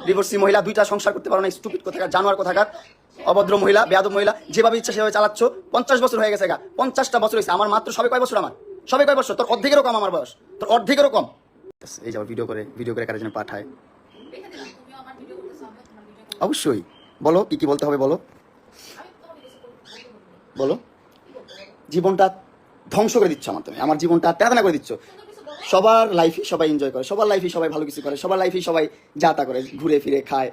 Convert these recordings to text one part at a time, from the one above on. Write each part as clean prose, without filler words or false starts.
Divorcee মহিলা, 2টা সংসার করতে পারো না, স্টুপিড কোথাকার, জানোয়ার কোথাকার, অভদ্র মহিলা, বেয়াদব মহিলা, যেভাবে ইচ্ছা সেভাবে চালাচ্ছ। 50 বছর হয়ে গেছে গা, 50টা বছর হয়েছে। আমার মাত্র সবে কয় বছর, আমার সবে কয় বছর, তোর অর্ধেকেরও কম আমার বয়স, তোর অর্ধেকেরও কম। এই যে ভিডিও করে কারোর জন্য পাঠায়। অবশ্যই বলো, কি বলতে হবে বলো, বলো। জীবনটা ধ্বংস করে দিচ্ছ আমার, তুমি আমার জীবনটা তেনা করে দিচ্ছ। সবার লাইফে সবাই এনজয় করে, সবার লাইফে সবাই ভালো কিছু করে, সবার লাইফে সবাই যা তা করে, ঘুরে ফিরে খায়,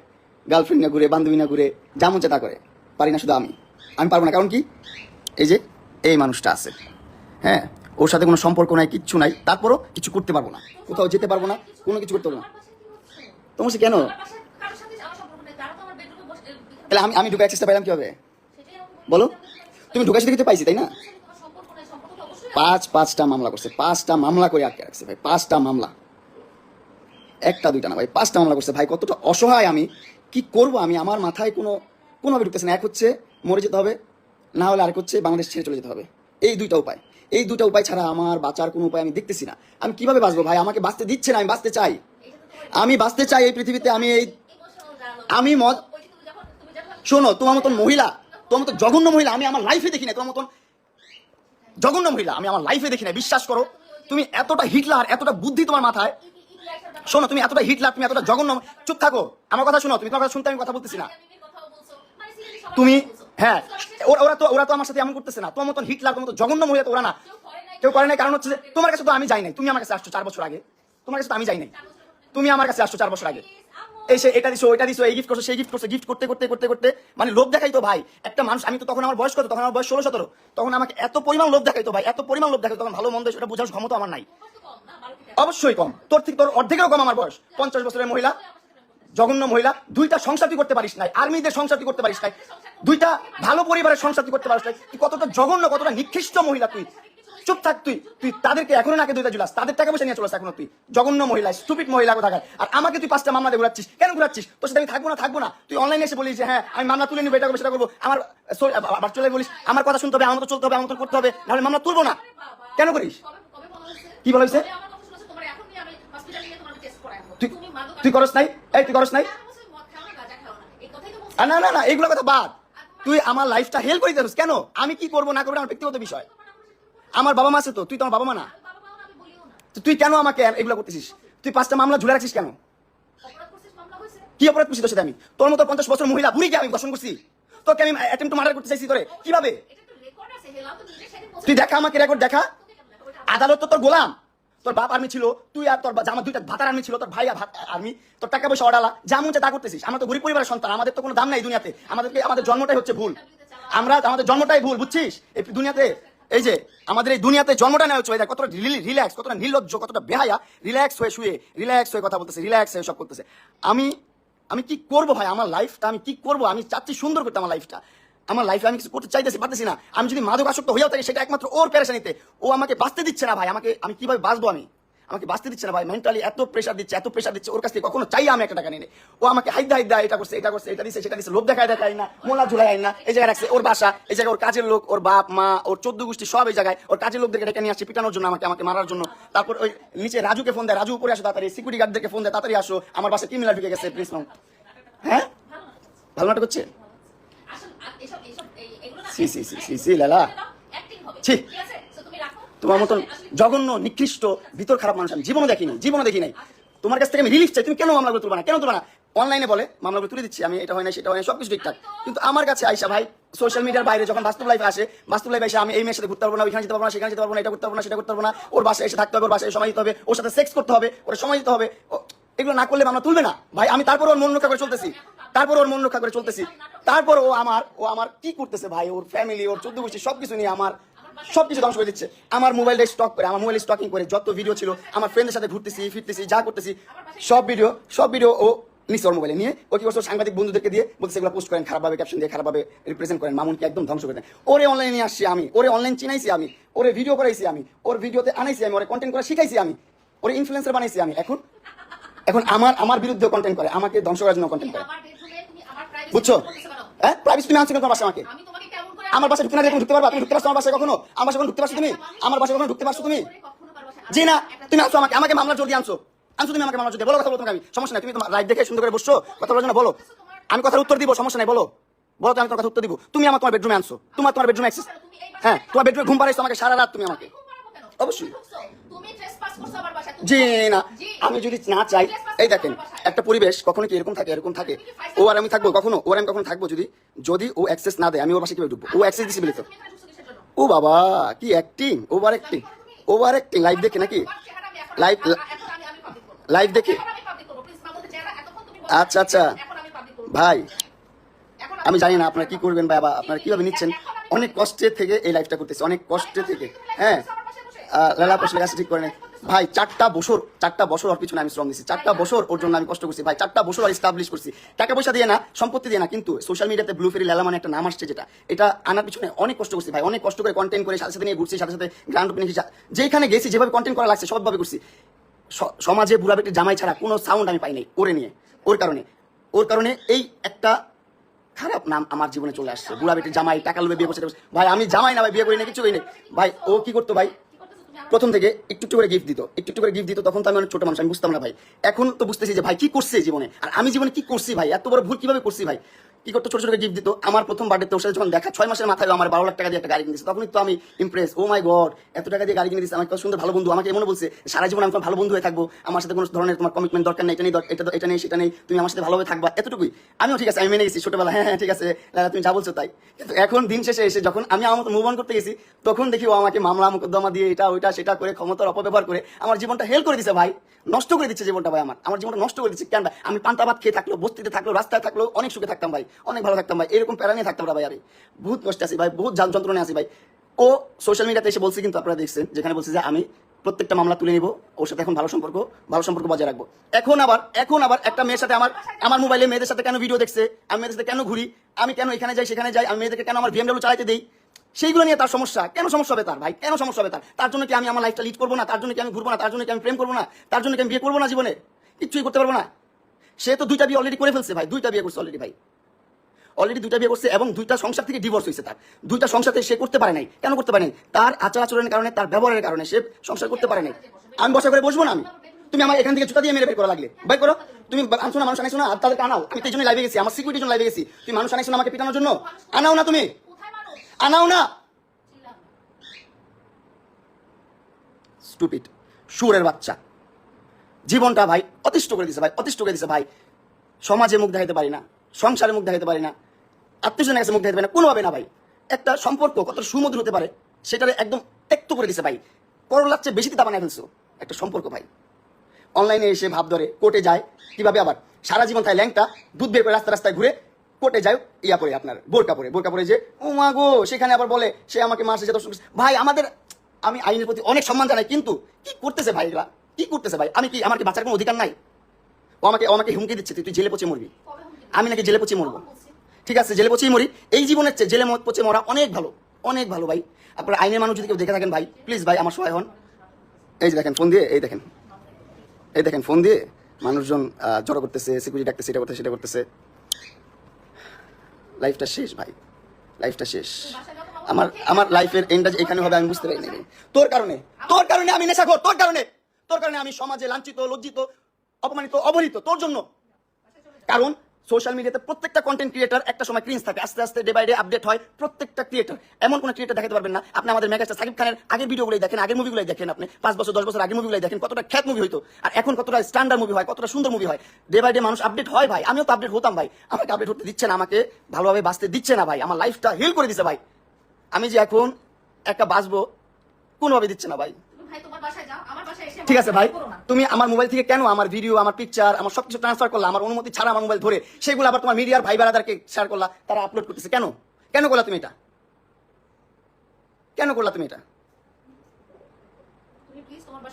গার্লফ্রেন্ড না ঘুরে, বান্ধবী না ঘুরে, যা মন তা করে। পারি না শুধু আমি পারবো না। কারণ কি, এই যে এই মানুষটা আছে, হ্যাঁ, ওর সাথে কোনো সম্পর্ক নাই, কিচ্ছু নাই, তারপরও কিছু করতে পারবো না, কোথাও যেতে পারবো না, কোনো কিছু করতে পারবো না। তোমার সে কেন, তাহলে আমি ঢুকার চেষ্টা পাইলাম কি হবে বলো? তুমি ঢুকার সাথে কিছু পাইছি, তাই না? 5টা মামলা করছে, 5টা মামলা করে আটকে রাখছে ভাই, 5টা মামলা, 1টা 2টা না ভাই, 5টা মামলা করছে ভাই। কতটা অসহায় আমি, কি করব আমি, আমার মাথায় কোনোভাবে ঢুকতেছে না। এক হচ্ছে মরে যেতে হবে, না হলে আরেক হচ্ছে বাংলাদেশ ছেড়ে চলে যেতে হবে। এই 2টা উপায়, এই 2টা উপায় ছাড়া আমার বাঁচার কোনো উপায় আমি দেখতেছি না। আমি কিভাবে বাঁচবো ভাই? আমাকে বাঁচতে দিচ্ছে না, আমি বাঁচতে চাই, আমি বাঁচতে চাই এই পৃথিবীতে। আমি শোনো, তোমার মতন মহিলা, তোমার মতো জঘন্য মহিলা আমি আমার লাইফে দেখি না, তোমার মতন জঘন্য মহিলা আমি আমার লাইফে দেখি না। বিশ্বাস করো, তুমি এতটা হিটলার, এতটা বুদ্ধি তোমার মাথায়। শোনো, তুমি এতটা হিটলার, তুমি এতটা জঘন্য। চুপ থাকো, আমার কথা শোনো, তুমি তোমার কথা শুনতে আমি কথা বলতেছি না। তুমি হ্যাঁ, ওরা তো আমার সাথে এমন করতেছে না। তোমার মতন হিটলার, তোমার মতো জঘন্য মহিলা তো ওরা না, কেউ করে নাই। কারণ হচ্ছে যে তোমার কাছে তো আমি যাই নাই, তুমি আমার কাছে আসছো 4 বছর আগে, তোমার কাছে তো আমি যাই নাই, তুমি আমার কাছে আসছো 4 বছর আগে। এসে এটা দিছো, ওইটা দিছো, এই গিফট করছো, সেই গিফট করছো, গিফট করতে করতে করতে করতে মানে লোভ দেখাইতো ভাই একটা মানুষ। আমি তো তখন আমার বয়স কত, তখন আমার বয়স 16-17, তখন আমাকে এত পরিমাণ লোভ দেখাইতো ভাই, এত পরিমাণ লোভ দেখাইতো। তখন ভালো মন্দ সেটা বোঝার ক্ষমতা আমার নাই, অবশ্যই কম, তোর অর্ধেকেরও কম আমার বয়স। 50 বছরের মহিলা, জঘন্য মহিলা, 2টা সংসার তুই করতে পারিস নাই, আর্মিদের সংসার তুই করতে পারিস নাই, 2টা ভালো পরিবারের সংসার তুই করতে পারিস নাই। তুই কতটা জঘন্য, কতটা নিকৃষ্ট মহিলা তুই। চুপ থাক, তুই তাদেরকে এখনো নাকে 2টা জুলাস, তাদের টাকা পয়সা নিয়ে চলে এখনো তুই জঘন্য মহিলা, স্টুপিড মহিলা কোথাকার। আর আমাকে তুই 5টা মামলা দিয়ে ঘুরাচ্ছিস, কেন ঘুরাচ্ছিস? তোর সাথে আমি থাকবো না। তুই অনলাইনে এসে বলিস যে হ্যাঁ আমি মামলা তুলে নিবো, এটা করবো সেটা করবো, আমার আবার চলে বলিস আমার কথা শুনতে হবে, আমার মতো চলতে হবে, আমার মতো করতে হবে, নাহলে মামলা তুলবো না। কেন করিস? কি বলেছে? তুই করস নাই, এই তুই করস নাই। না এইগুলো কথা বাদ, তুই আমার লাইফটা হেল করে দিস কেন? আমি কি করবো না করবো আমার ব্যক্তিগত বিষয়। আমার বাবা মা আছে তো, তুই তো আমার বাবা মা না, তুই কেন আমাকে এগুলো করতেছিস? তুই 5টা মামলা ঝুলে রাখিস কেন? কি অপরাধ করছি তোর সাথে আমি? তোর মতো 50 বছর মহিলা বুড়িকে আমি দর্শন করছি, তোকে আমি অ্যাটেম্প্ট টু মার্ডার করতে চাইছি তোরে, কিভাবে? তুই দেখা আমাকে রেকর্ড দেখা, আদালত তো তোর গোলাম। তোর বাপ আর্মি ছিল, তুই আর তোর আমার 2টা ভাতার আর্মি ছিল, তোর ভাই আর্মি, তোর টাকা পয়সা অডালা, যা মন তা করতেছিস। আমরা তো গরিব পরিবারের সন্তান, আমাদের তো কোনো দাম নাই দুনিয়াতে। আমাদের জন্মটাই হচ্ছে ভুল, আমাদের জন্মটাই ভুল, বুঝছিস? এই দুনিয়াতে, এই যে আমাদের এই দুনিয়াতে জন্মটা নেওয়া হচ্ছে, কতটা রিল্যাক্স, কতটা নির্লজ্জ, কতটা বেহায়া, রিল্যাক্স হয়ে শুয়ে, রিল্যাক্স হয়ে কথা বলতেছে, রিল্যাক্স হয়ে সব করতেছে। আমি কি করবো ভাই? আমার লাইফটা আমি কি করবো? আমি চাচ্ছি সুন্দর করতে আমার লাইফটা, আমার লাইফে আমি কিছু করতে চাইতেছি, পারতেছি না। আমি যদি মাদক আসক্ত হয়েও থাকি সেটা একমাত্র ওর পেরেশানিতে। ও আমাকে বাঁচতে দিচ্ছে না ভাই, আমি কিভাবে বাঁচবো? আমাকে বাঁচতে দিচ্ছে না ভাই, মেন্টালি এত প্রেশার দিচ্ছে, ওর কাছ থেকে কখনো চাই আমি একটা টাকা নিয়ে। ও আমাকে হাইদা এটা করছে, এটা দিচ্ছে, সেটা দিচ্ছে, লোভ দেখায় না, মোলা ঝুলাই না, এই জায়গায় রাখছে, ওর বাসা এই জায়গায়, ওর কাজের লোক, ওর বাপ মা, ওর 14 গোষ্ঠী সব এই জায়গায়, ওর কাজের লোকদেরকে ডেকে নিয়ে আসছে পিটানোর জন্য, আমাকে মারার জন্য। তারপর ওই নিচে রাজুকে ফোন দেয়, রাজু উপরে আসো তাড়াতাড়ি, সিকিউরিটি গার্ডদেরকে ফোন দেয়, তাড়াতাড়ি আসো, আমার বাসায় ক্রিমিনাল ঢুকে গেছে, প্লিজ নাও। হ্যাঁ, ভালো নাটক হচ্ছে। লালা, তোমার মতন জঘন্য নিকৃষ্ট ভিতর খারাপ মানুষ আমি জীবনে দেখি নাই। তোমার কাছ থেকে আমি রিলিফ চাই, তুমি কেন মামলাগুলো তুলবা না? কেন তুলবা না? অনলাইনে বলে মামলাগুলো তুলে দিচ্ছি আমি, এটা হয় না সেটা হয় না, সবকিছু ঠিকঠাক, কিন্তু আমার কাছে আইসা ভাই সোশ্যাল মিডিয়ার বাইরে যখন বাস্তব লাইফে আসে, আমি এই মেয়ের সাথে ঘুরতে পারবো না, ওইখানে যেতে পারবো না, সেখানে যেতে পারবো না, এটা করতে পারবো না, সেটা করতে পারবো না, ওর বাসায় এসে থাকতে হবে, ওর বাসায় সময় দিতে হবে, ওর সাথে সেক্স করতে হবে, ওর সময় দিতে হবে, এগুলো না করলে মামলা তুলবে না ভাই। আমি তারপর ওর মন রক্ষা করে চলতেছি, তারপর ও আমার কি করতেছে ভাই, ওর ফ্যামিলি, ওর 14 গোষ্ঠী সবকিছু নিয়ে আমার সবকিছু ধ্বংস করে দিচ্ছে। আমার মোবাইলটা স্টকিং করে যত ভিডিও ছিল, আমার ফ্রেন্ডের সাথে ঘুরতেছি ফিরতেছি, যা করতেছি, সব ভিডিও ও নিচ্ছে ওর মোবাইলে নিয়ে। ও কি করছে, সাংবাদিক বন্ধুদেরকে দিয়ে বলছে এগুলো পোস্ট করেন, খারাপভাবে ক্যাপশন দিয়ে খারাপভাবে রিপ্রেজেন্ট করেন, মামুনকে একদম ধ্বংস করে দেন। ওরে অনলাইনে নিয়ে আসছি আমি, ওরে অনলাইন চিনাইছি আমি, ওরে ভিডিও করাইছি আমি, ওর ভিডিওতে আনাইছি আমি, ওরে কন্টেন্ট করা শিখাইছি আমি, ওরে ইনফ্লুয়েন্সার বানাইছি আমি। এখন আমার বিরুদ্ধে কন্টেন্ট করে, আমাকে ধ্বংস করার জন্য কন্টেন্ট করে, বুঝছো? হ্যাঁ, প্রাইভেসি তুমি আনছো তোমার বাসায় আমাকে, আমার বাসায় ঢুকতে না দিয়ে ঢুকতে পারবা? তুমি ঢুকতে পারছো আমার বাসায় কখনো? আমার বাসায় কখনো ঢুকতে পারছো তুমি? আমার বাসায় কখনো ঢুকতে পারছো তুমি? জি না, তুমি আনছো আমাকে মামলা জোর দিয়ে আনছো, আনছো তুমি আমাকে মামলা যদি বলো কথা বলো তোমাকে আমি সমস্যা নাই, তুমি তোমার লাইভ দেখে সুন্দর করে বসছো কথা বলার জন্য বলো, আমি কথার উত্তর দিব, সমস্যা নাই, বলো বলো তো, আমি তোমার কথা উত্তর দিব। তুমি আমার তোমার বেডরুমে আনছো, তোমার বেডরুমে অ্যাক্সেস, হ্যাঁ তোমার বেডরুমে ঘুম পাড়াইছো আমাকে সারা রাত তুমি আমাকে, অবশ্যই জি না, আমি যদি না চাই, এই দেখেন একটা পরিবেশ কখনো কি এরকম থাকে, ও আর আমি থাকবো কখনো, ওর আমি কখনো থাকবো যদি যদি ও অ্যাক্সেস না দেয়, আমি ওর বাসায় কিভাবে ঢুকবো? ও অ্যাক্সেস দিছে বলে তো। ও বাবা কি অ্যাক্টিং, ওভার অ্যাক্টিং লাইভ দেখে নাকি, লাইভ দেখে, আচ্ছা আচ্ছা ভাই আমি জানি না আপনারা কি করবেন ভাই, আপনারা কিভাবে নিচ্ছেন, অনেক কষ্টের থেকে এই লাইফটা করতেছি, অনেক কষ্টের থেকে, হ্যাঁ লালা প্রশ্নের কাছে ঠিক করে নেই ভাই, 4টা বছর ওর পিছনে আমি শ্রম দিচ্ছি, 4টা বছর ওর জন্য আমি কষ্ট করছি ভাই, 4টা বছর আর এস্টাবলিশ করছি, টাকা পয়সা দিয়ে না, সম্পত্তি দিয়ে না, কিন্তু সোশ্যাল মিডিয়াতে ব্লু ফেরি লালা মানে একটা নাম আসছে, যেটা এটা আনার পিছনে অনেক কষ্ট করছি ভাই, অনেক কষ্ট করে কন্টেন্ট করে সাথে নিয়ে ঘুরছি, সাথে গ্রান্ড ওপেনিং যেখানে গেছি যেভাবে কন্টেন্ট করা লাগছে সবভাবে করছি, সমাজে বুড়া বেটির জামাই ছাড়া কোনো সাউন্ড আমি পাই নাই ওরে নিয়ে, ওর কারণে এই একটা খারাপ নাম আমার জীবনে চলে আসছে, বুড়া বেটির জামাই, টাকা লোভে বিয়ে করছে ভাই, আমি জামাই না ভাই, বিয়ে করি না, কিছু করি না ভাই। ও কি করতো ভাই, প্রথম থেকে একটু করে গিফট দিত, তখন তো আমি অনেক ছোট মানুষ, আমি বুঝতাম না ভাই, এখন তো বুঝতেছি যে ভাই কি করছে জীবনে, আর আমি জীবনে কি করছি ভাই, এত বড় ভুল কিভাবে করছি ভাই। কি করতো, ছোট গিফট দিত, আমার প্রথম বার্থডে ওর সাথে যখন দেখা 6 মাসের মাথায় আমার 12 লাখ টাকা দিয়ে একটা গাড়ি কিনে দিচ্ছে, তখনই তো আমি ইমপ্রেস, ও মাই গড এত টাকা দিয়ে গাড়ি কিনে দিচ্ছে, আমার কত সুন্দর ভালো বন্ধু, আমাকে এমন বলছে সারা জীবন আমি তোমার ভালো বন্ধু হয়ে থাকবো, আমার সাথে কোনো ধরনের তোমার কমিটমেন্ট দরকার নেই, এটা নেই সেটা নেই, তুমি আমার সাথে ভালোভাবে থাকবা, এতটুকুই। আমিও ঠিক আছে, আমি মেনে গেছি ছোটবেলা, হ্যাঁ ঠিক আছে তুমি যা বলছো তাই, কিন্তু এখন দিন শেষে এসে যখন আমি আমার মতো মুভ অন করতে গেছি, তখন দেখি ও আমাকে মামলা মোকদ্দমা দিয়ে এটা ওইটা সেটা করে ক্ষমতার অপব্যবহার করে আমার জীবনটা হেল করে দিচ্ছে ভাই, নষ্ট করে দিচ্ছে জীবনটা ভাই, আমার জীবনটা নষ্ট করে দিচ্ছে কেন ভাই, আমি পান্তা ভাত খেয়ে থাকলো, বস্তিতে থাকলো, রাস্তায় থাকলো, অনেক সুখে থাকতাম ভাই, অনেক ভালো থাকতাম ভাই, এরকম প্যারা নিয়ে থাকতাম না ভাই, আমি বহুত কষ্টে আছি ভাই, বহুত যন্ত্রণায় আছি ভাই। ও সোশ্যাল মিডিয়াতে এসে বলছে, কিন্তু আপনারা দেখছেন যেখানে বলছে যে আমি প্রত্যেকটা মামলা তুলে নিব, ওর সাথে এখন ভালো সম্পর্ক বজায় রাখবো। এখন আবার একটা মেয়ের সাথে আমার মোবাইলে মেয়েদের সাথে কেন ভিডিও দেখছে, আমি মেয়েদের সাথে কেন ঘুরি, আমি কেন এখানে যাই সেখানে যাই, আমি মেয়েদেরকে কেন আমার BMW চালাতে দেই, সেইগুলো নিয়ে তার সমস্যা, কেন সমস্যা হবে তার ভাই, কেন সমস্যা হবে তার জন্য কি আমি আমার লাইফটা লিড করবো না, তার জন্য কি আমি ঘুরবো না, তার জন্য কি আমি প্রেম করবো না, তার জন্য কি আমি বিয়ে করবো না, জীবনে কিচ্ছুই করতে পারবো না। সে তো 2টা বিয়ে অলরেডি করে ফেলছে ভাই, 2টা বিয়ে করছে অলরেডি ভাই, অলরেডি 2টা বিয়ে করছে, এবং 2টা সংসার থেকে ডিভোর্স হয়েছে তার, 2টা সংসার থেকে সে করতে পারে নাই, কেন করতে পারে নাই, তার আচার আচরণের কারণে, তার ব্যবহারের কারণে সে সংসার করতে পারে নাই। আমি বসা করে বসবো না, তুমি আমার এখান থেকে জুতা দিয়ে মেরে বের করা লাগলে বাই করো, তুমি আনছো না মানুষ আনাইছো না, তাদেরকে আনাও, আমি সেই জন্য লাইভে গেছি, আমার সিকিউরিটির জন্য লাইভে গেছি, তুমি মানুষ আনাইছো না আমাকে পিটানোর জন্য, আনাও না, তুমি আনাও না, স্টুপিড শুয়োরের বাচ্চা, জীবনটা ভাই অতিষ্ঠ করে দিছে ভাই, সমাজে মুখ দেখাইতে পারি না, সংসারে মুখ দেখাইতে পারি না, আত্মীয়জনের কাছে মুখ দেখাইতে পারি না, কোনোভাবে না ভাই। একটা সম্পর্ক কত সুমধুর হতে পারে সেটারে একদম ত্যক্ত করে দিছে ভাই, করলার চেয়ে বেশি তিতা বানায় ফেলছো একটা সম্পর্ক ভাই। অনলাইনে এসে ভাব ধরে, কোর্টে যায়, কিভাবে আবার সারা জীবন তাই ল্যাংটা দুধ বের করে রাস্তায় ঘুরে, কোর্টে যায় ইয়া পরে আপনার বোরকা পরে যে ও মা গো, সেখানে আবার বলে সে আমাকে মাসে যে ভাই, আমি আইনের প্রতি অনেক সম্মান জানাই, কিন্তু কি করতেছে ভাই, এগুলা কি করতেছে ভাই, আমার কি বাঁচার কোনো অধিকার নাই? ও আমাকে হুমকি দিচ্ছে, তুই জেলে পচে মরবি, আমি নাকি জেলে পচে মরবো? ঠিক আছে জেলে পচেই মরি, এই জীবনের চেয়ে জেলে পচে মরা অনেক ভালো ভাই। আপনার আইনের মানুষ যদি কেউ দেখে থাকেন ভাই, প্লিজ ভাই আমার সহায় হন। এই যে দেখেন ফোন দিয়ে, এই দেখেন ফোন দিয়ে মানুষজন জড়ো করতেছে, সিকিউরিটি ডাকতেছে, এটা করতেছে সেটা করতেছে, লাইফটা শেষ ভাই, লাইফটা শেষ। আমার লাইফের এন্ডটা এখানে হবে আমি বুঝতে পারিনি। তোর কারণে আমি নেশাখোর, তোর কারণে আমি সমাজে লাঞ্ছিত, লজ্জিত, অপমানিত, অবহেলিত, তোর জন্য। কারণ সোশ্যাল মিডিয়াতে প্রত্যেকটা কন্টেন্ট ক্রিয়েটার একটা সময় ক্রিঞ্জ থাকে, আস্তে আস্তে ডে বাই ডে আপডেট হয় প্রত্যেকটা ক্রিয়েটার। এমন কোন ক্রিয়েটার দেখাতে পারবেন না আপনি আমাদের মেগাস্টার সাকিব খানের আগের ভিডিওগুলোই দেখেন, আগের মুভিগুলোই দেখেন, আপনি 5 বছর 10 বছর আগের মুভিগুলোই দেখেন, কতটা খ্যাত মুভি হইতো, আর এখন কতটা স্ট্যান্ডার্ড মুভি হয়, কতটা সুন্দর মুভি হয়। ডে বাই ডে মানুষ আপডেট হয় ভাই, আমিও তো আপডেট হতাম ভাই, আমাকে আপডেট হতে দিচ্ছে না, আমাকে ভালোভাবে বাঁচতে দিচ্ছে না ভাই, আমার লাইফটা হেল করে দিচ্ছে ভাই। আমি যে এখন একটা বাঁচবো কোনোভাবে দিচ্ছে না ভাই। ঠিক আছে ভাই, তুমি আমার মোবাইল থেকে কেন আমার ভিডিও, আমার পিকচার, আমার সবকিছু ট্রান্সফার করলা, আমার অনুমতি ছাড়া আমার মোবাইল ধরে, সেগুলো আবার তোমার মিডিয়ার ভাই বেড়াদারকে শেয়ার করলা, তারা আপলোড করতেছে, কেন করলা তুমি এটা? কেন করলা তুমি এটা?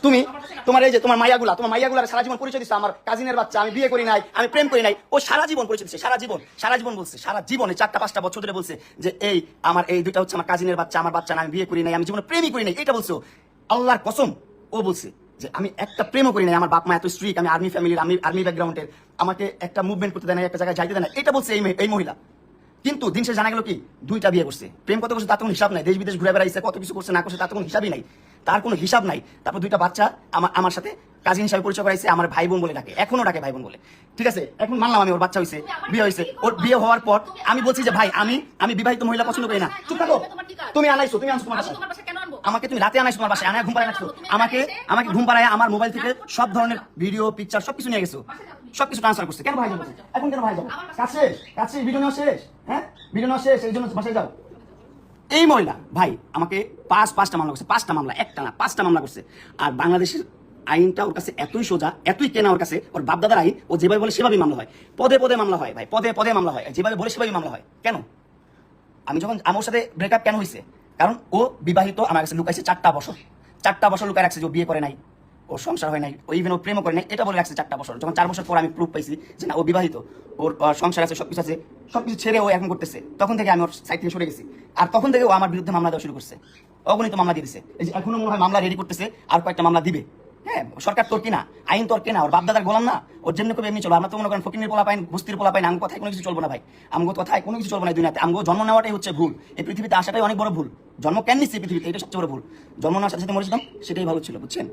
তুমি তোমার এই যে তোমার মাইয়াগুলার সারা জীবন পরিচয় দিচ্ছে, আমার কাজিনের বাচ্চা, আমি বিয়ে করি নাই, আমি প্রেম করি নাই, ও সারা জীবন পরিচয় দিচ্ছে, সারা জীবন বলছে, সারা জীবনে 4-5টা বছর ধরে বলছে যে এই 2টা হচ্ছে আমার কাজিনের বাচ্চা, আমার বাচ্চা না, আমি বিয়ে করি নাই, আমি জীবনে প্রেমই করি নাই, এটা বলছো। আল্লাহর কসম ও বলছে যে আমি একটা প্রেমও করি নাই, আমার বাপ মা এত স্ট্রিক, আমি আর্মি ফ্যামিলির, আমি আর্মি ব্যাকগ্রাউন্ডের, আমাকে একটা মুভমেন্ট করতে দেয় না, একটা জায়গায় যাইতে দেয় না, এটা বলছে এই মহিলা। কিন্তু দিন শেষে জানা গেল কি 2টা বিয়ে করছে, প্রেম কত করছে তার কোনো হিসাব নাই, দেশ বিদেশ ঘুরে বেড়াইছে, কত কিছু করছে না করছে তার কোনো হিসাবই নাই, তার কোনো হিসাব নাই। তারপর 2টা বাচ্চা আমার সাথে কাজিন হিসাবে পরিচয় করাইছে, আমার ভাই বোন বলে ডাকে, এখনো ডাকে ভাই বোন বলে। ঠিক আছে, এখন মানলাম আমি ওর বাচ্চা হয়েছে, বিয়ে হয়েছে, ওর বিয়ে হওয়ার পর আমি বলছি যে ভাই আমি বিবাহিত মহিলা পছন্দ করি না। চুপ থাকো, তুমি আনাইছো, তুমি আনছো তোমার বাসায়, আমাকে তুমি রাতে আনাইছো তোমার বাসায়, আনা ঘুম পাড়ায় রাখছো, আমাকে ঘুম পাড়ায় আমার মোবাইল থেকে সব ধরনের ভিডিও পিকচার সবকিছু নিয়ে গেছো, সবকিছু ট্রান্সফার করছে। কেন ভাই যাবো এখন, কেন ভাই যাবো? কাছে ভিডিও নেওয়া শেষ, হ্যাঁ ভিডিও নেওয়া শেষ, এই জন্য বাসায় যাও। এই মহিলা ভাই আমাকে পাঁচটা মামলা করছে, 5টা মামলা, একটা না 5টা মামলা করছে। আর বাংলাদেশের আইনটা ওর কাছে এতই সোজা, এতই কেনা ওর কাছে, ওর বাপদাদার আইন, ও যেভাবে বলে সেভাবেই মামলা হয়, পদে পদে মামলা হয় ভাই, পদে পদে মামলা হয়, যেভাবে বলে সেভাবেই মামলা হয়। কেন আমি যখন আমার সাথে ব্রেকআপ কেন হয়েছে, কারণ ও বিবাহিত, আমার কাছে লুকাইছে 4টা বছর লুকায় রাখছে যে ও বিয়ে করে নাই, ওর সংসার হয় নাই, ও ইভেন ও প্রেমও করে নাই, এটা বলে রাখছে 4টা বছর। যখন 4 বছর পর আমি প্রুফ পাইছি যে না ও বিবাহিত, ওর সংসার আছে, সবকিছু আছে, সবকিছু ছেড়ে ও এখন করতেছে, তখন থেকে আমি ওর সাইড থেকে সরে গেছি। আর তখন থেকে ও আমার বিরুদ্ধে মামলা দেওয়া শুরু করছে, অগণিত মামলা দিয়ে দিছে। এই যে এখনো মনে হয় মামলা রেডি করতেছে, আর কয়েকটা মামলা দিবে। হ্যাঁ, সরকার তোর কিনা, আইন তোর কেনা, ওর বাপদাদার গোলাম না, ওর জন্য কবে এমনি চলো। আমরা তো মনে করেন ফকিনের পোলা পাইন, বস্তির পোলা পাইন, আমার কথায় কোনো কিছু চলবো না ভাই, আমার কথায় কোনো কিছু চলবো না দুনিয়াতে। আমগো জন্ম নেওয়াটাই হচ্ছে ভুল, এই পৃথিবীতে আসাটাই অনেক বড় ভুল। জন্ম কেন নিচ্ছে পৃথিবীতে, এটা সবচেয়ে বড় ভুল। জন্ম নেওয়ার সাথে সাথে মরেছিলাম, সেটাই ভালো ছিল, বুঝছেন?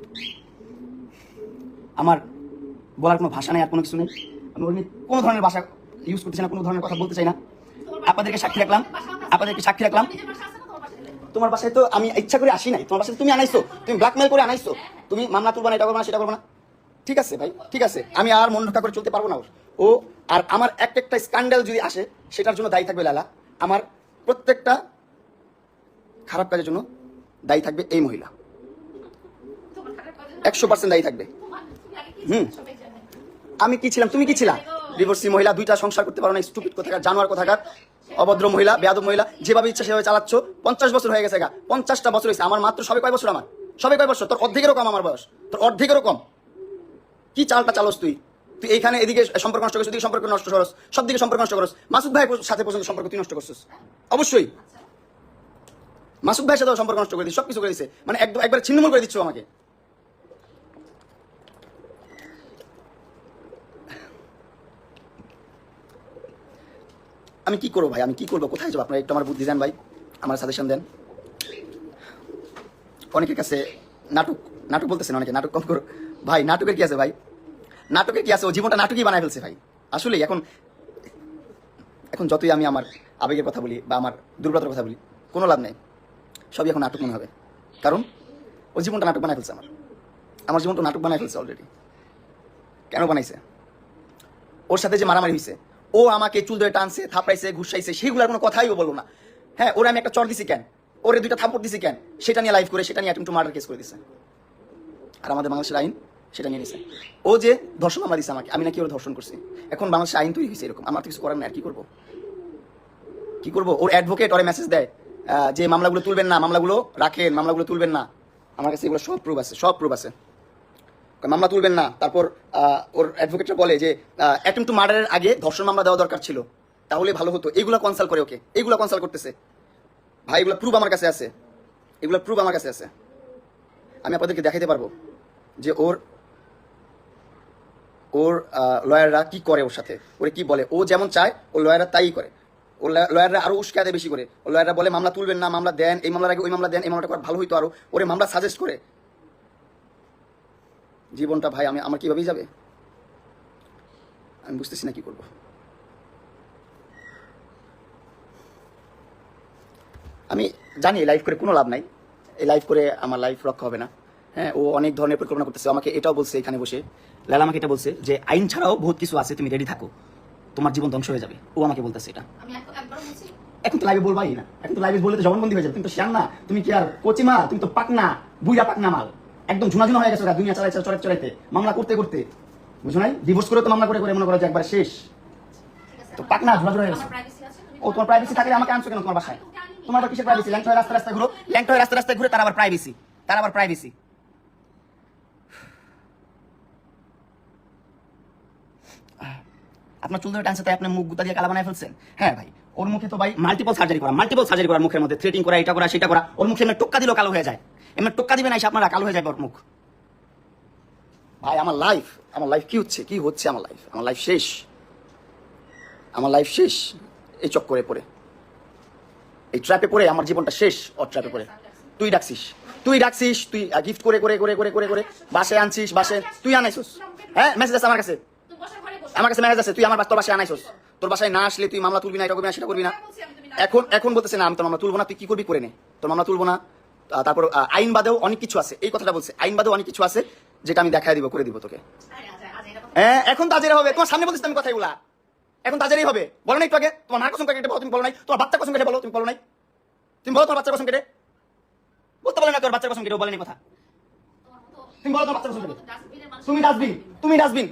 আমার বলার কোনো ভাষা নেই, আর কোনো কিছু নেই। আমি ওই কোনো ধরনের ভাষা ইউজ করতে চাই না, কোনো ধরনের কথা বলতে চাই না। আপনাদেরকে সাক্ষী রাখলাম, তোমার বাসায় তো আমি ইচ্ছা করে আসি নাই, তোমার বাসায় তুমি আনাইছো, তুমি ব্ল্যাকমেল করে আনাইছো, তুমি মামলা তুলবা না, এটা করবো না, সেটা করবো না। ঠিক আছে ভাই, ঠিক আছে, আমি আর মন ঢাকা করে চলতে পারবো না। ও আর আমার একটা স্ক্যান্ডাল যদি আসে, সেটার জন্য দায়ী থাকবে লালা। আমার প্রত্যেকটা খারাপ কাজের জন্য দায়ী থাকবে এই মহিলা, 100% দায়ী থাকবে। আমি কি ছিলাম, তুমি কি ছিলাম? ডিভোর্সি মহিলা, 2টা সংসার করতে পারো না, স্টুপিড কোথাকার, জানোয়ার কোথাকার, অভদ্র মহিলা, বেয়াদব মহিলা, যেভাবে ইচ্ছা সেভাবে চালাচ্ছ। 50 বছর হয়ে গেছে গা, 50টা বছর হয়েছে আমার, মাত্র সবে কয় বছর আমার, সবে কয় বছর? তোর অর্ধেকেরও কম আমার বয়স, তোর অর্ধেকেরও কম। কি চালটা চালস তুই? তুই এইখানে এদিকে সম্পর্ক নষ্ট করছিস, এদিকে সম্পর্ক নষ্ট করস, সব দিকে সম্পর্ক নষ্ট করস। মাসুদ ভাইয়ের সাথে পর্যন্ত সম্পর্ক তুই নষ্ট করছিস, অবশ্যই মাসুদ ভাইয়ের সাথে সম্পর্ক নষ্ট করে দিস, সবকিছু করে দিচ্ছে, মানে একবার ছিন্নমূল করে দিচ্ছ আমাকে। আমি কি করবো ভাই, আমি কি করবো, কোথায় যাবো? আপনারা একটু আমার বুদ্ধি দেন ভাই, আমার সাজেশন দেন। অনেকের কাছে নাটক বলতেছেন, অনেকে নাটক কম করো ভাই। নাটকের কি আছে ভাই, নাটকের কি আছে? ও জীবনটা নাটকই বানায় ফেলছে ভাই। আসলে এখন যতই আমি আমার আবেগের কথা বলি বা আমার দুর্বলতার কথা বলি, কোনো লাভ নেই, সবই এখন নাটক মনে হবে। কারণ ও জীবনটা নাটক বানায় ফেলছে, আমার জীবনটা নাটক বানায় ফেলছে অলরেডি। কেন বানাইছে? ওর সাথে যে মারামারি হয়েছে, ও আমাকে চুল ধরে টানছে, থাপড়াইছে, ঘুষাইছে, সেগুলোর কোনো কথাই ও বলবো না। হ্যাঁ, ওরা আমি একটা চর দিছি কেন, ওরে 2টা থাপড় দিছি কেন, সেটা নিয়ে লাইভ করে, সেটা নিয়ে অ্যাটেম্পট টু মার্ডার কেস করে দিছে। আর আমাদের বাংলাদেশের আইন সেটা নিয়ে নিছে। ও যে ধর্ষণ মামলা দিছে আমাকে, আমি নাকি ওর ধর্ষণ করছি। এখন বাংলাদেশের আইন তৈরি হয়েছে এরকম, আমার তো কিছু করার নাই। আর কি করবো? ওর অ্যাডভোকেট ওরে মেসেজ দেয় যে মামলাগুলো তুলবেন না, মামলাগুলো রাখেন, মামলাগুলো তুলবেন না। আমার কাছে এগুলো সব প্রুফ আছে, মামলা তুলবেন না। তারপর ওর অ্যাডভোকেটরা বলে যে অ্যাটেম্পট টু মার্ডারের আগে ধর্ষণ মামলা দেওয়া দরকার ছিল, তাহলে ভালো হতো। এগুলো কনসাল্ট করে ওকে, এগুলো কনসাল্ট করতেছে ভাই, এগুলো প্রুফ আমার কাছে আছে, আমি আপনাদেরকে দেখাইতে পারবো যে ওর লয়াররা কি করে, ওর সাথে ওরে কি বলে। ও যেমন চায় ও লয়াররা তাই করে, ও লয়াররা আরো উস্কে দেয় বেশি করে। ও লয়াররা বলে মামলা তুলবেন না, মামলা দেন, এই মামলার আগে ওই মামলা দেন, এই মামলাটা ভালো হইতো আরো, ওরে মামলা সাজেস্ট করে। জীবনটা ভাই আমার কিভাবেই যাবে, আমি বুঝতেছি না কি করবো। আমি জানি এই লাইফ করে কোনো লাভ নাই, এই লাইফ করে আমার লাইফ রক্ষা হবে না। হ্যাঁ, ও অনেক ধরনের পরিকল্পনা করতেছে, আমাকে এটাও বলছে এখানে বসে, লালা আমাকে এটা বলছে যে আইন ছাড়াও বহুত কিছু আছে, তুমি রেডি থাকো, তোমার জীবন ধ্বংস হয়ে যাবে। ও আমাকে বলতেছে এটা। এখন তো লাইভে বলবাই না, এখন তো লাইভে বললে তো জবানবন্দি হয়ে যাবে। তুমি তো শ্যাম না, তুমি কি আর কচি মাল, তুমি তো পাকনা, বুইরা পাকনা মাল, একদম ঝুনা হয়ে গেছে দুনিয়া চড়াইতে মামলা করতে। বুঝো নাই? ডিভোর্স করে তো মামলা করে মনে করো যে একবার শেষ, তো পাকনা ঝুনা হয়ে গেছে। ও তোমার প্রাইভেসি থাকলে আমাকে আনছো কেন তোমার বাসায়? তোমার তো কিসের প্রাইভেসি? ল্যাংটা হয়ে রাস্তায় ঘুরে তার আবার প্রাইভেসি। আপনার চুল ধরে টানছে তাই আপনি মুখ গুতা দিয়ে কালা বানায় ফেলছেন। হ্যাঁ ভাই, ওর মুখে তো ভাই মাল্টিপল সার্জারি করা, মুখের মধ্যে থ্রেটিং করা, এটা করা সেটা করা। ওর মুখে এমনি টোক্কা দিলেও কালো হয়ে যায়, এমনি টোক্কা দিবেন এসে আপনারা কালো হয়ে যাবে ওর মুখ। ভাই আমার লাইফ কি হচ্ছে, আমার লাইফ শেষ, এই চক্করে পড়ে, এই ট্র্যাপে পড়ে আমার জীবনটা শেষ। ওর ট্র্যাপে পড়ে তুই ডাকছিস, তুই গিফট করে করে করে করে করে করে বাসায় আনছিস, বাসায় তুই আনাইছিস। হ্যাঁ, মেসেজ আছে আমার কাছে, মেসেজ আছে, তুই আমার তোর বাসায় আনাইছিস। তোর বাসায় না আসলে তুই মামলা তুলবি না, এটা করবি না, সেটা করবি না। এখন বলতেছে না আমি তোর মামলা তুলবো না, তুই কি করবি করে নে, তোর মামলা তুলবো না। তারপর আইন বাদেও অনেক কিছু আছে, এই কথাটা বলছে, আইন বাদেও অনেক কিছু আছে যেটা আমি দেখাই দিব, করে দিব তোকে। হ্যাঁ, এখন তাজেরা হবে, তোমার সামনে বলছিস আমি কথাগুলা, এখন তাজেরাই হবে। বলো নাই একটু আগে, তোমার মার কসম কেটে বলো, তুমি বলো নাই, তোমার বাচ্চা কসম কেটে বলো, তুমি বলো নাই, তুমি বলো তোমার বাচ্চার কসম কেটে বলতে বলে না, তোর বাচ্চার কসম কেটে বলেনি কথা, তুমি বলো তোমার বাচ্চার কসম কেটে। তুমি ডাস্টবিন,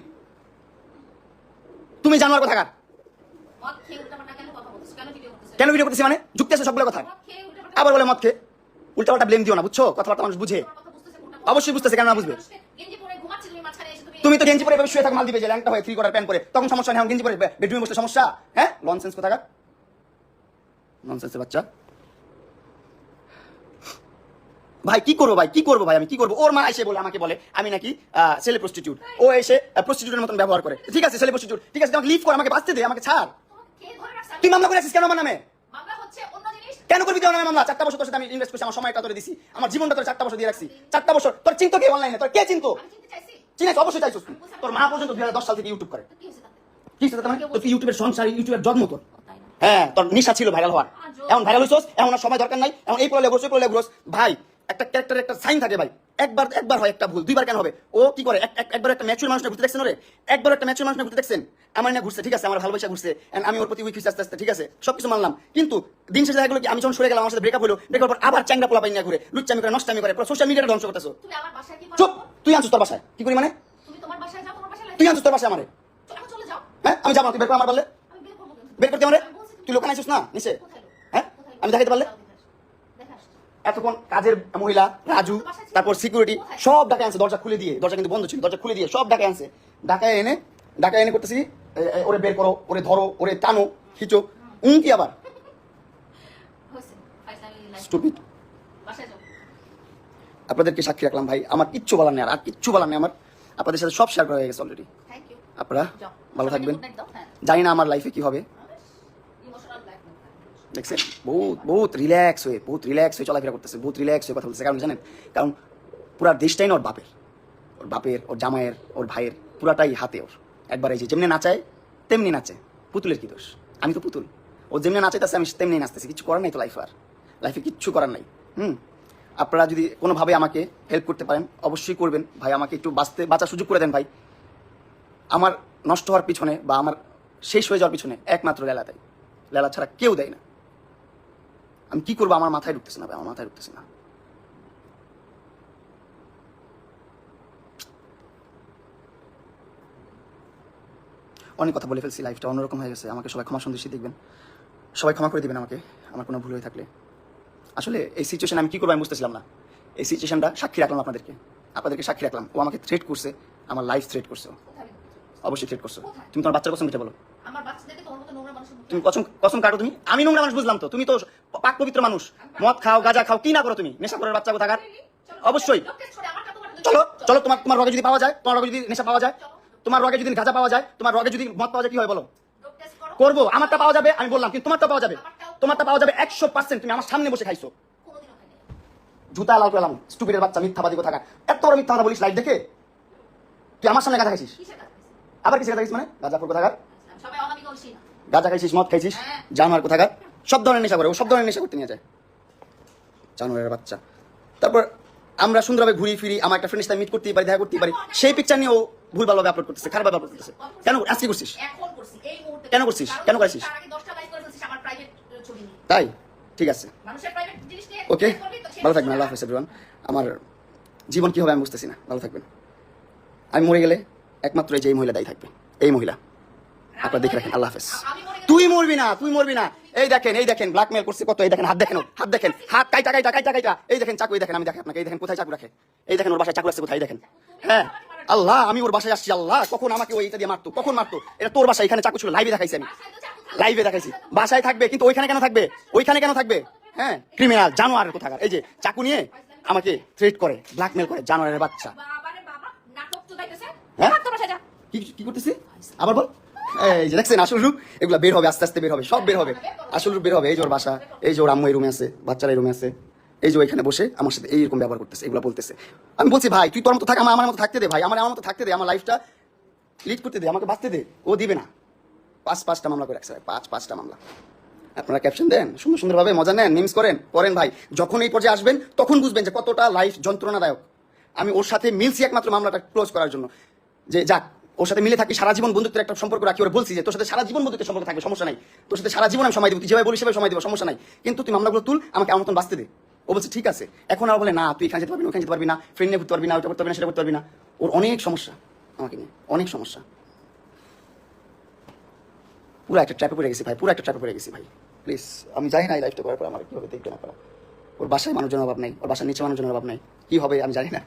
তুমি জানোয়ার কোথাকার। কেন ভিডিও করতেছি মানে যুক্তি আছে সবগুলো কথা, আবার বলে মদ খেয়ে। উল্টাপাল্টা ব্লেম দিও না, বুঝছো? কথাবার্তা মানুষ বুঝে, অবশ্যই বুঝতেছে, কেন না বুঝবে। তুমি তো গেঞ্জি পরে শুয়ে থাকো, মাল দিবে যে ল্যাংটা হয়ে 3 কোয়ার্টার প্যান্ট পরে, তখন সমস্যা নেই। গেঞ্জি পরে বেডরুমে বসলে সমস্যা? হ্যাঁ, ননসেন্স কোথাকার, ননসেন্সের বাচ্চা। ভাই কি করবো ভাই, আমি কি করবো? ওর মা এসে বলে, আমাকে বলে আমি নাকি ছেলে প্রস্টিটিউট, ও এসে প্রস্টিটিউটের মতন ব্যবহার করে। ঠিক আছে, ছেলে প্রস্টিটিউট, ঠিক আছে, আমাকে লিভ কর, আমাকে বাঁচতে দে, আমাকে ছাড়। তুই মামলা করে আসিস কেন আমার নামে? কেন করবি তুই আমার নামে মামলা? 4টা বছর তোর সাথে আমি ইনভেস্ট করছি, আমার সময়টা তোরে দিছি, আমার জীবনটা তোর 4টা বছর দিয়ে রাখছি। 4টা বছর তোর চিন্তা কে অনলাইনে? তোর কে চিন্তা? চিনাইছ, অবশ্যই চাইছিস। তোর মা পর্যন্ত 2010 সাল থেকে ইউটিউব করে। কি হচ্ছে মানে? তোর ইউটিউবের সংসার, ইউটিউবের জন্ম তোর। হ্যাঁ, তোর নিশা ছিল ভাইরাল হওয়ার, এখন ভাইরাল হইছস, এখন আর সময় দরকার নাই, এখন এই পড়লে ঘুরছ, ভাই। একটা ক্যারেক্টারের একটা সাইন থাকে ভাই, একবার হয় একটা ভুল, 2বার কেন হবে? ও কি করে, একবার একটা ম্যাচুর মানুষ ঘুরতে দেখছেন, ওরে একবার একটা ম্যাচুর মানুষ ঘুরতে দেখছেন? আমার না ঘুরছে, ঠিক আছে, আমার ভালোবাসা ঘুরছে, আমি ওর প্রতি উইক আস্তে আস্তে, ঠিক আছে, সবকিছু মানলাম, কিন্তু দিন শেষে দেখা গেলো কি আমি যখন সরে গেলাম, আমার সাথে ব্রেকআপ হলো, ব্রেকআপ পর আবার চ্যাংড়া পোলা পাইনা ঘুরে, লুচ্চামি করে, নষ্টামি করে, সোশ্যাল মিডিয়াটা ধ্বংস করতেছো। চুপ, তুই আনছিস তোর বাসায়, কি করি মানে? তুই আনছিস তোর বাসায় আমারে? হ্যাঁ, আমি যাবো, তুই বের কর আমার বললে, বের করতে আমারে, তুই লোকান আইছিস না নিচে? হ্যাঁ, আমি দেখাইতে পারলে। এতক্ষণ কাজের মহিলা রাজু, তারপর সিকিউরিটি সব ডাকে আনছে, দরজা খুলে দিয়ে, দরজা কিন্তু বন্ধ ছিল, দরজা খুলে দিয়ে সব ডাকে আনছে, ডাকায় এনে করতেছি, ওরে বের করো, ওরে ধরো, ওরে টানো, খিচো, কি আবার স্টুপিড। আপনাদেরকে সাক্ষী রাখলাম ভাই, আমার কিচ্ছু বলার নেই, আর কিচ্ছু বলার নেই আমার। আপনাদের সাথে সব শেয়ার করা হয়ে গেছে অলরেডি। আপনারা ভালো থাকবেন, জানি না আমার লাইফে কি হবে। দেখছেন, বহুত রিল্যাক্স হয়ে চলাফেরা করতেছে, বহুত রিল্যাক্স হয়ে কথা বলতেছে। কারণ জানেন, কারণ পুরা দেশটাই না ওর বাপের, ওর জামাইয়ের, ওর ভাইয়ের, পুরাটাই হাতে ওর। একবার এই যে যেমনি নাচায় তেমনি নাচে, পুতুলের কি দোষ? আমি তো পুতুল, ও যেমনি নাচাইতেছে আমি তেমনি নাচতেছি, কিছু করার নাই তো লাইফে কিচ্ছু করার নাই। আপনারা যদি কোনোভাবে আমাকে হেল্প করতে পারেন অবশ্যই করবেন ভাই, আমাকে একটু বাঁচার সুযোগ করে দেন ভাই। আমার নষ্ট হওয়ার পিছনে বা আমার শেষ হয়ে যাওয়ার পিছনে একমাত্র লেলা ছাড়া কেউ দেয় না। আমি কি করবো আমার মাথায় ঢুকতেছে না ভাই, আমার মাথায় ঢুকতেছে না। অনেক কথা বলে ফেলছি, লাইফটা অন্যরকম হয়ে গেছে, আমাকে সবাই ক্ষমা সন্দেশী দেখবেন, সবাই ক্ষমা করে দিবেন আমাকে আমার কোনো ভুল হয়ে থাকলে। আসলে এই সিচুয়েশন আমি কি করবো আমি বুঝতেছিলাম না। এই সিচুয়েশনটা সাক্ষী রাখলাম আপনাদেরকে সাক্ষী রাখলাম। ও আমাকে থ্রেট করছে, আমার লাইফ থ্রেট করছে, অবশ্যই থ্রেট করছো। তুমি তোমার বাচ্চার কসম কেটে বলো, তুমি কসম কাটো। তুমি, আমি নোংরা মানুষ বুঝলাম তো, তুমি তো পাক পবিত্র মানুষ, মদ খাও, গাঁজা খাও, কি না করো তুমি? নেশা করার বাচ্চা কোথাকার। অবশ্যই চলো, তোমার রগে যদি পাওয়া যায়, তোমার রগে যদি নেশা পাওয়া যায়, তোমার রগে যদি গাঁজা পাওয়া যায়, তোমার রগে যদি মদ পাওয়া যায়, কি হয় বলো? করবো, আমারটা পাওয়া যাবে, আমি বললাম, কিন্তু তোমারটা পাওয়া যাবে 100%। তুমি আমার সামনে বসে খাইছো, জুতা লাল পেলাম, স্টুপিডের বাচ্চা, মিথ্যাবাদী কোথাকার। এত বড় মিথ্যা কথা বলিস লাইভ দেখে? তুই আমার সামনে গাঁজা খাইছিস, আবার কিছু খাইছিস মানে? গাঁজা কোথাকার, গাঁজা খাইছিস, মদ খাইছিস, জানোয়ার কোথাকার, সব ধরনের নেশা করে, ও সব ধরনের নেশা করতে নিয়ে যায়, জানোয়ারের বাচ্চা। তারপর আমরা সুন্দরভাবে ঘুরি ফিরি, আমার একটা ফ্রেন্ডের সাথে মিট করতেই পারি, দেখা করতেই পারি, সেই পিকচার নিয়ে ও ভুলভাবে আপলোড করতেছে, খারাপভাবে আপলোড করতেছে। কেন আজকে করছিস? কেন করছিস? কেন করেছিস? তাই ঠিক আছে, ওকে, ভালো থাকবেন, আল্লাহ হাফেজ এভরিওয়ান। আমার জীবন কি হবে আমি বুঝতেছি না, ভালো থাকবেন। আমি মরে গেলে একমাত্র এই যে এই মহিলা দায়ী থাকবে, এই মহিলা। আপনারা দেখে রাখেন, আল্লাহ হাফেজ। তুই মরবি না। এই দেখেন ব্ল্যাকমেল করছে কত, এই দেখেন হাত দেখেন, হাত কাইটা, এই দেখেন চাকু, এই দেখেন, আমি দেখেন আপনাকে, এই দেখেন কোথায় চাকু রাখে, এই দেখেন ওর বাসায় চাকু রাখছে কোথায়, দেখেন। হ্যাঁ আল্লাহ, আমি ওর বাসায় আসছি, আল্লাহ কখন আমাকে ওই এটা দিয়ে মারতো, কখন মারতো? এটা তোর বাসায়, এখানে চাকু ছিল, লাইভে দেখাইছি আমি, বাসায় থাকবে, কিন্তু ওইখানে কেন থাকবে? হ্যাঁ, ক্রিমিনাল, জানোয়ার কোথাকার। এই যে চাকু নিয়ে আমাকে থ্রেট করে, ব্ল্যাকমেল করে, জানোয়ারের বাচ্চা। হ্যাঁ কি করতেছি আবার বল? এই যে দেখছেন আসল রূপ, এগুলো বের হবে, আস্তে আস্তে বের হবে, সব বের হবে, আসল রূপ বের হবে। এই যে ওর বাসা, এই যে ওর আম্মু এই রুমে আছে, বাচ্চারা এই রুমে আছে, এই যে এখানে বসে আমার সাথে এইরকম ব্যবহার করতেছে, এগুলো বলতেছে। আমি বলছি ভাই তুই তোর মতো থাক, আমার মতো থাকতে দে ভাই, আমার মতো থাকতে দে, আমার লাইফটা লিড করতে দে, আমাকে বাঁচতে দে। ও দিবে না। পাঁচটা মামলা করে রাখছে ভাই, পাঁচটা মামলা। আপনারা ক্যাপশন দেন, সুন্দর সুন্দরভাবে মজা নেন, মিমস করেন ভাই। যখন এই পর্যায়ে আসবেন তখন বুঝবেন যে কতটা লাইফ যন্ত্রণাদায়ক। আমি ওর সাথে মিলছি একমাত্র মামলাটা ক্লোজ করার জন্য, যে যাক ওর সাথে মিলে থাকি, সারা জীবন বন্ধুত্বের একটা সম্পর্ক রাখি। ওরা বলছি যে তোর সাথে সারা জীবন বন্ধুত্বের সম্পর্ক থাকবে, সমস্যা নাই, তোর সাথে সারা জীবন আমি সময় দেবো, তুই যেভাবে বলিস সেভাবে সময় দেবো, সমস্যা নাই, কিন্তু তুই মামলাগুলো তুল, আমাকে আমার মতন বাঁচতে দে। ও বলছে ঠিক আছে। এখন আর বলে না তুই এখানে যেতে পারবি না, ওখানে যেতে পারবি না, ফ্রেন্ড নিয়ে ঘুরতে পারবি না, ওটা করতে পারবি না, সেটা করতে পারবি না। ওর অনেক সমস্যা আমাকে নিয়ে, অনেক সমস্যা। পুরো একটা ট্র্যাপে পড়ে গেছি ভাই, পুরো একটা ট্র্যাপে পড়ে গেছি ভাই। প্লিজ, আমি জানি না এই লাইফটা করার পর আমার কীভাবে দেখবে না পারা। ওর বাসায় মানুষজনের অভাব নাই, ওর বাসার নিচে মানুষজনের অভাব নাই, কী হবে আমি জানি না।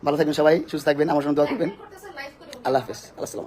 ভালো থাকবেন সবাই, সুস্থ থাকবেন, আমার সঙ্গে দোয়া করবেন। আল্লাহ হাফেজ, আল্লাহ সালাম।